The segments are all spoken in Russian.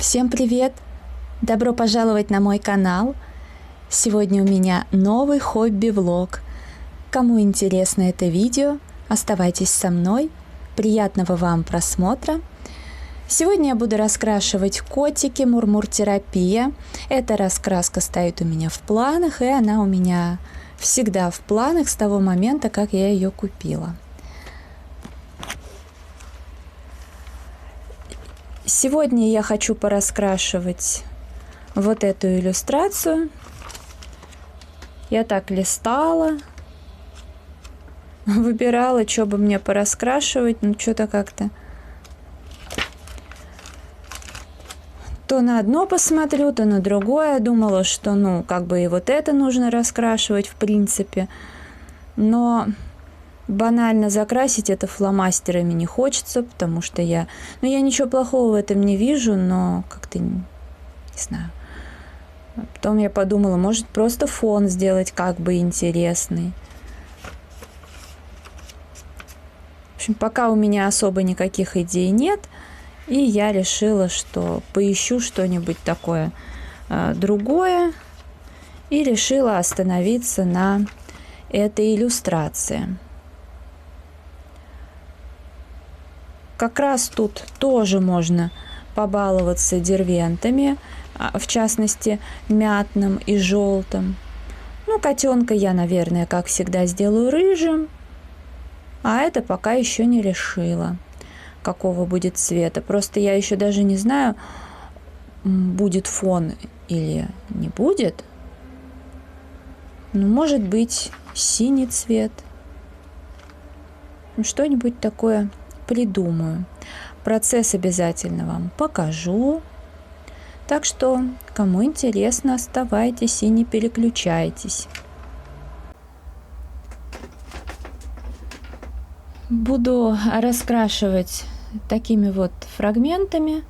Всем привет! Добро пожаловать на мой канал! Сегодня у меня новый хобби-влог. Кому интересно это видео, оставайтесь со мной. Приятного вам просмотра! Сегодня я буду раскрашивать котики, мурмур-терапия. Эта раскраска стоит у меня в планах, и она у меня всегда в планах с того момента, как я ее купила. Сегодня я хочу пораскрашивать вот эту иллюстрацию. Я так листала, выбирала, что бы мне пораскрашивать, но что-то как-то то на одно посмотрю, то на другое. Думала, что как бы и вот это нужно раскрашивать в принципе, но банально закрасить это фломастерами не хочется, потому что я ничего плохого в этом не вижу, но как-то не знаю. Потом я подумала, может просто фон сделать как бы интересный. В общем, пока у меня особо никаких идей нет, и я решила, что поищу что-нибудь такое другое, и решила остановиться на этой иллюстрации. Как раз тут тоже можно побаловаться дервентами, в частности мятным и желтым. Котенка я, наверное, как всегда, сделаю рыжим, а это пока еще не решила, какого будет цвета. Просто я еще даже не знаю, будет фон или не будет. Может быть, синий цвет. Что-нибудь такое придумаю. Процесс обязательно вам покажу. Так что, кому интересно, оставайтесь и не переключайтесь. Буду раскрашивать такими вот фрагментами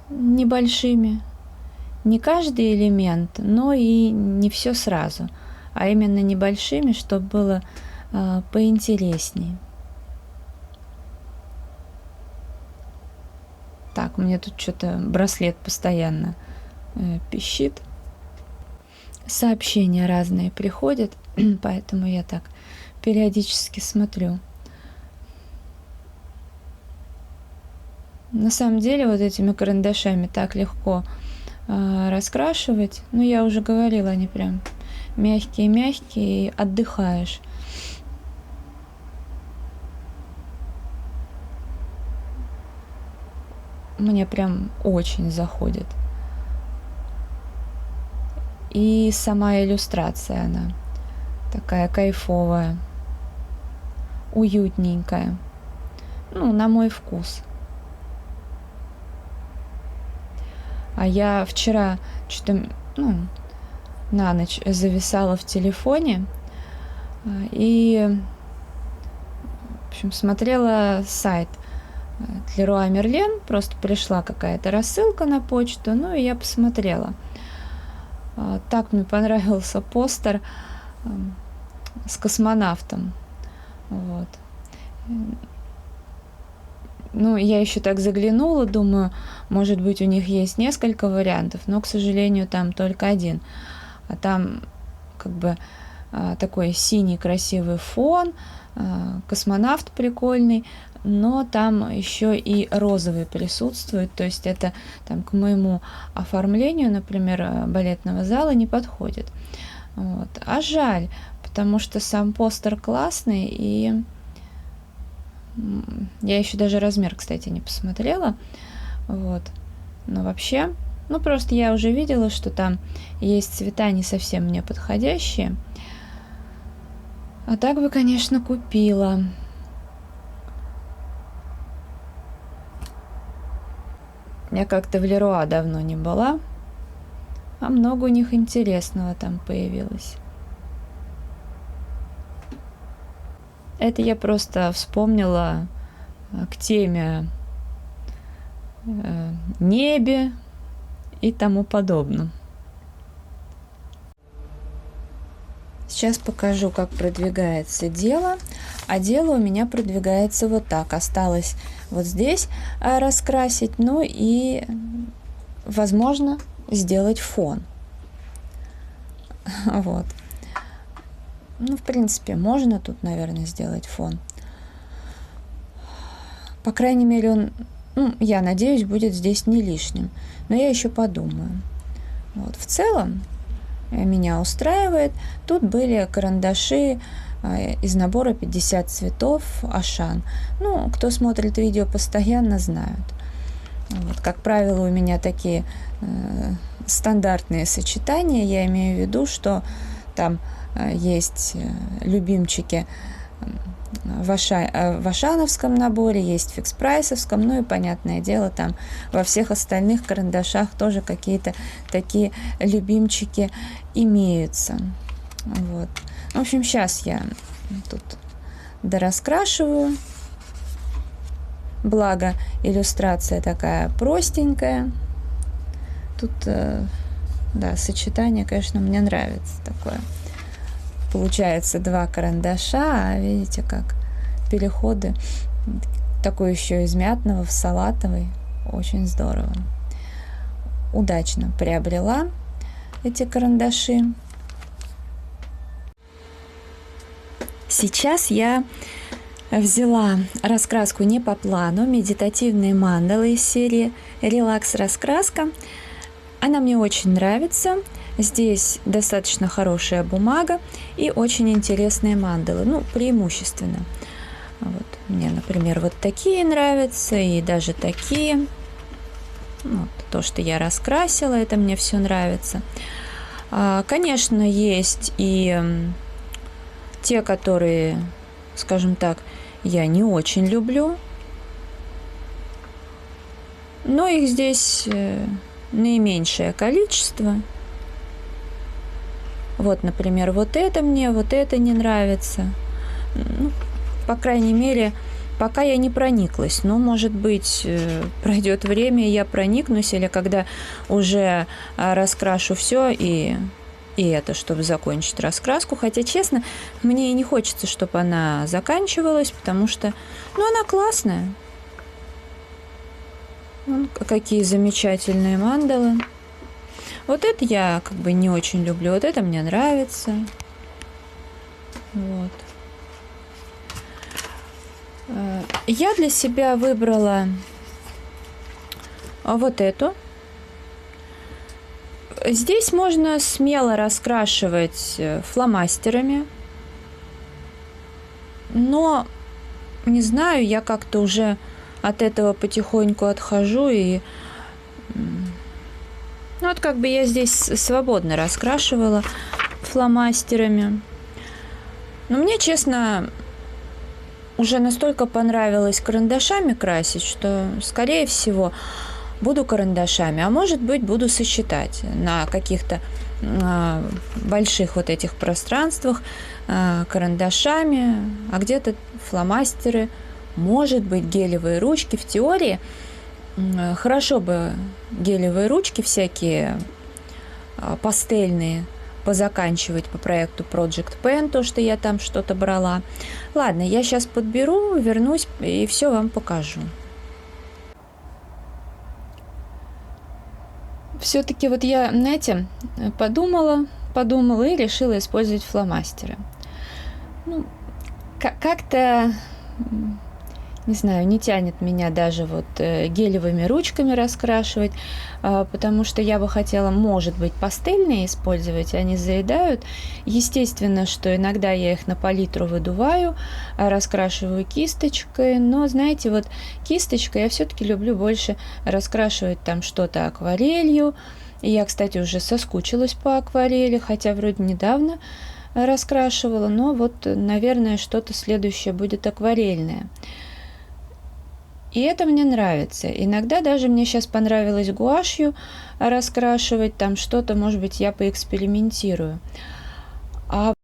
небольшими. Не каждый элемент, но и не все сразу, а именно небольшими, чтобы было поинтереснее. Так, мне тут что-то браслет постоянно пищит. Сообщения разные приходят, поэтому я так периодически смотрю. На самом деле вот этими карандашами так легко раскрашивать. Я уже говорила, они прям мягкие-мягкие, и отдыхаешь. Мне прям очень заходит. И сама иллюстрация, она такая кайфовая, уютненькая. На мой вкус. А я вчера что-то, на ночь зависала в телефоне и, в общем, смотрела сайт Leroy Merlin, просто пришла какая-то рассылка на почту, и я посмотрела. Так мне понравился постер с космонавтом. Вот. Я еще так заглянула, думаю, может быть, у них есть несколько вариантов, но, к сожалению, там только один. А там как бы такой синий красивый фон, космонавт прикольный, но там еще и розовый присутствует, то есть это там к моему оформлению, например, балетного зала не подходит. Вот. А жаль, потому что сам постер классный, и я еще даже размер, кстати, не посмотрела. Вот. Но вообще, просто я уже видела, что там есть цвета не совсем мне подходящие. А так бы, конечно, купила. Я как-то в Леруа давно не была, а много у них интересного там появилось. Это я просто вспомнила к теме небе и тому подобное. Сейчас покажу, как продвигается дело. А дело у меня продвигается вот так. Осталось вот здесь раскрасить, ну и возможно, сделать фон. Вот. Ну, в принципе, можно тут, наверное, сделать фон. По крайней мере, он, ну, я надеюсь, будет здесь не лишним. Но я еще подумаю. Вот. В целом меня устраивает. Тут были карандаши из набора 50 цветов Ашан. Ну, кто смотрит видео постоянно, знают. Вот. Как правило, у меня такие стандартные сочетания. Я имею в виду, что там есть любимчики в ашановском наборе, есть в фикс-прайсовском, ну и, понятное дело, там во всех остальных карандашах тоже какие-то такие любимчики имеются. Вот. В общем, сейчас я тут дораскрашиваю. Благо, иллюстрация такая простенькая. Тут, да, сочетание, конечно, мне нравится такое. Получается 2 карандаша, а видите, как переходы. Такой еще из мятного в салатовый. Очень здорово. Удачно приобрела эти карандаши. Сейчас я взяла раскраску не по плану, медитативные мандалы из серии «Релакс-раскраска». Она мне очень нравится. Здесь достаточно хорошая бумага и очень интересные мандалы, ну, преимущественно. Вот. Мне, например, вот такие нравятся и даже такие. Вот. То, что я раскрасила, это мне все нравится. Конечно, есть и те, которые, скажем так, я не очень люблю, но их здесь наименьшее количество. Вот, например, вот это мне, вот это не нравится. Ну, по крайней мере, пока я не прониклась. Но, может быть, пройдет время, и я проникнусь, или когда уже раскрашу все и это, чтобы закончить раскраску. Хотя, честно, мне и не хочется, чтобы она заканчивалась, потому что, ну, она классная. Вон какие замечательные мандалы. Вот это я как бы не очень люблю, вот это мне нравится. Вот. Я для себя выбрала вот эту. Здесь можно смело раскрашивать фломастерами, но, не знаю, я как-то уже от этого потихоньку отхожу и... Ну, вот как бы я здесь свободно раскрашивала фломастерами. Но мне, честно, уже настолько понравилось карандашами красить, что, скорее всего, буду карандашами. А может быть, буду сочетать на каких-то больших вот этих пространствах карандашами, а где-то фломастеры, может быть, гелевые ручки. В теории хорошо бы гелевые ручки всякие пастельные позаканчивать по проекту Project Pen, то, что я там что-то брала. Ладно, я сейчас подберу, вернусь и все вам покажу. Все-таки вот я, знаете, подумала и решила использовать фломастеры. Ну, как-то... Не знаю, не тянет меня даже вот гелевыми ручками раскрашивать, потому что я бы хотела, может быть, пастельные использовать, они заедают. Естественно, что иногда я их на палитру выдуваю, раскрашиваю кисточкой, но, знаете, вот кисточкой я все-таки люблю больше раскрашивать там что-то акварелью. И я, кстати, уже соскучилась по акварели, хотя вроде недавно раскрашивала, но вот, наверное, что-то следующее будет акварельное. И это мне нравится. Иногда даже мне сейчас понравилось гуашью раскрашивать, там что-то, может быть, я поэкспериментирую. А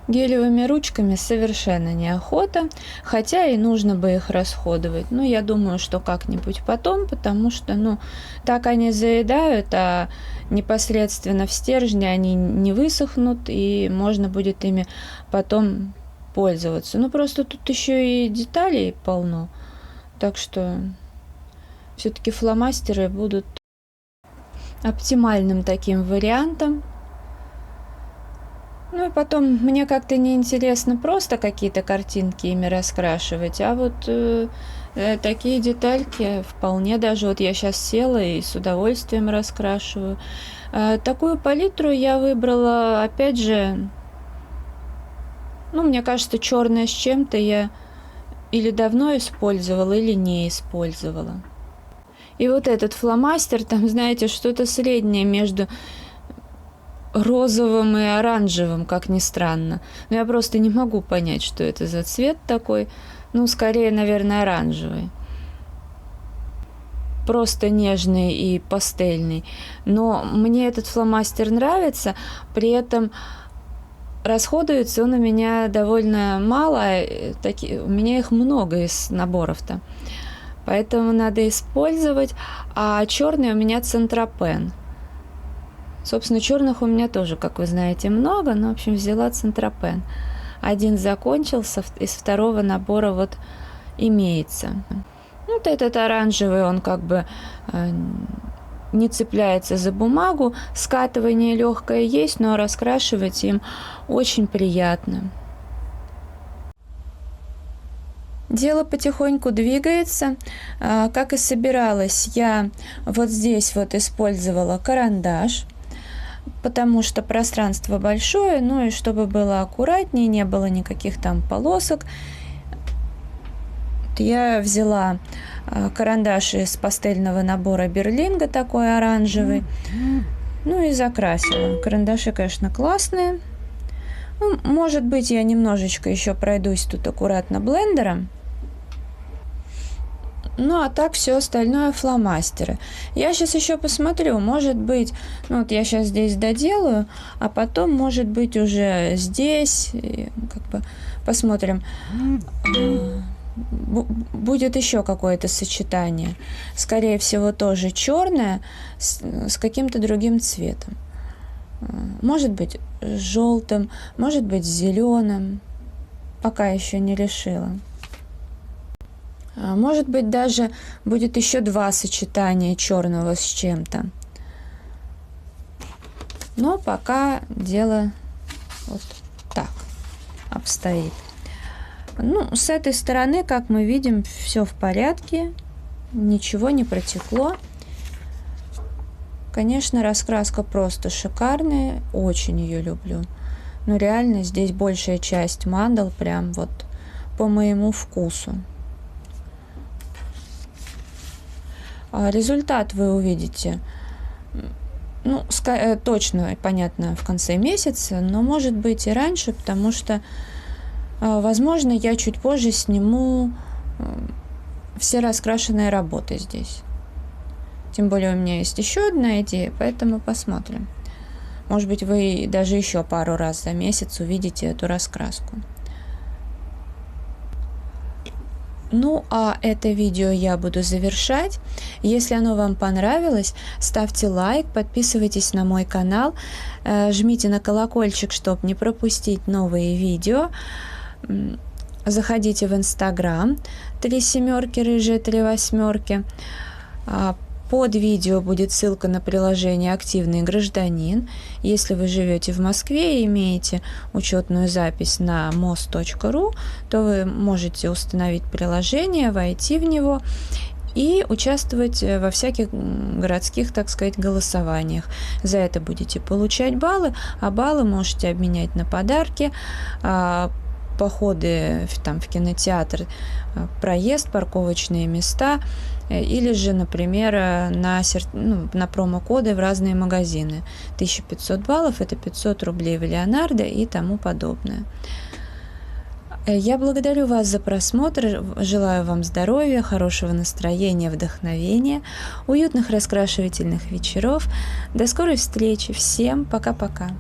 гелевыми ручками совершенно неохота, хотя и нужно бы их расходовать. Но я думаю, что как-нибудь потом, потому что, ну, так они заедают, а непосредственно в стержне они не высохнут, и можно будет ими потом пользоваться. Ну, просто тут еще и деталей полно. Так что все-таки фломастеры будут оптимальным таким вариантом. Ну и потом, мне как-то неинтересно просто какие-то картинки ими раскрашивать, а вот такие детальки вполне даже. Вот я сейчас села и с удовольствием раскрашиваю. Такую палитру я выбрала, опять же, ну, мне кажется, черное с чем-то я или давно использовала, или не использовала. И вот этот фломастер, там, знаете, что-то среднее между розовым и оранжевым, как ни странно. Но я просто не могу понять, что это за цвет такой. Ну, скорее, наверное, оранжевый. Просто нежный и пастельный. Но мне этот фломастер нравится, при этом расходуется он у меня довольно мало. У меня их много из наборов-то. Поэтому надо использовать. А черный у меня Центропен. Собственно, черных у меня тоже, как вы знаете, много, но, в общем, взяла Центропен. Один закончился, из второго набора вот имеется. Вот этот оранжевый, он как бы не цепляется за бумагу, скатывание легкое есть, но раскрашивать им очень приятно. Дело потихоньку двигается. Как и собиралась, я вот здесь вот использовала карандаш, потому что пространство большое, ну и чтобы было аккуратнее, не было никаких там полосок. Я взяла карандаш из пастельного набора Берлинга, такой оранжевый, ну и закрасила. Карандаши, конечно, классные. Ну, может быть, я немножечко еще пройдусь тут аккуратно блендером. Ну, а так все остальное фломастеры. Я сейчас еще посмотрю, может быть, ну, вот я сейчас здесь доделаю, а потом, может быть, уже здесь, как бы посмотрим, будет еще какое-то сочетание. Скорее всего, тоже черное с каким-то другим цветом. Может быть, с желтым, может быть, с зеленым. Пока еще не решила. Может быть, даже будет еще два сочетания черного с чем-то. Но пока дело вот так обстоит. Ну, с этой стороны, как мы видим, все в порядке. Ничего не протекло. Конечно, раскраска просто шикарная. Очень ее люблю. Но реально здесь большая часть мандал прям вот по моему вкусу. Результат вы увидите, ну, точно, понятно, в конце месяца, но может быть и раньше, потому что, возможно, я чуть позже сниму все раскрашенные работы здесь. Тем более у меня есть еще одна идея, поэтому посмотрим. Может быть, вы даже еще пару раз за месяц увидите эту раскраску. Ну, а это видео я буду завершать. Если оно вам понравилось, ставьте лайк, подписывайтесь на мой канал, жмите на колокольчик, чтобы не пропустить новые видео. Заходите в Инстаграм 3 семерки, рыжие 3 восьмерки. Под видео будет ссылка на приложение «Активный гражданин». Если вы живете в Москве и имеете учетную запись на mos.ru, то вы можете установить приложение, войти в него и участвовать во всяких городских, так сказать, голосованиях. За это будете получать баллы, а баллы можете обменять на подарки, походы там, в кинотеатр, проезд, парковочные места, или же, например, на промокоды в разные магазины. 1500 баллов – это 500 рублей в Леонардо и тому подобное. Я благодарю вас за просмотр, желаю вам здоровья, хорошего настроения, вдохновения, уютных раскрашивательных вечеров. До скорой встречи, всем пока-пока!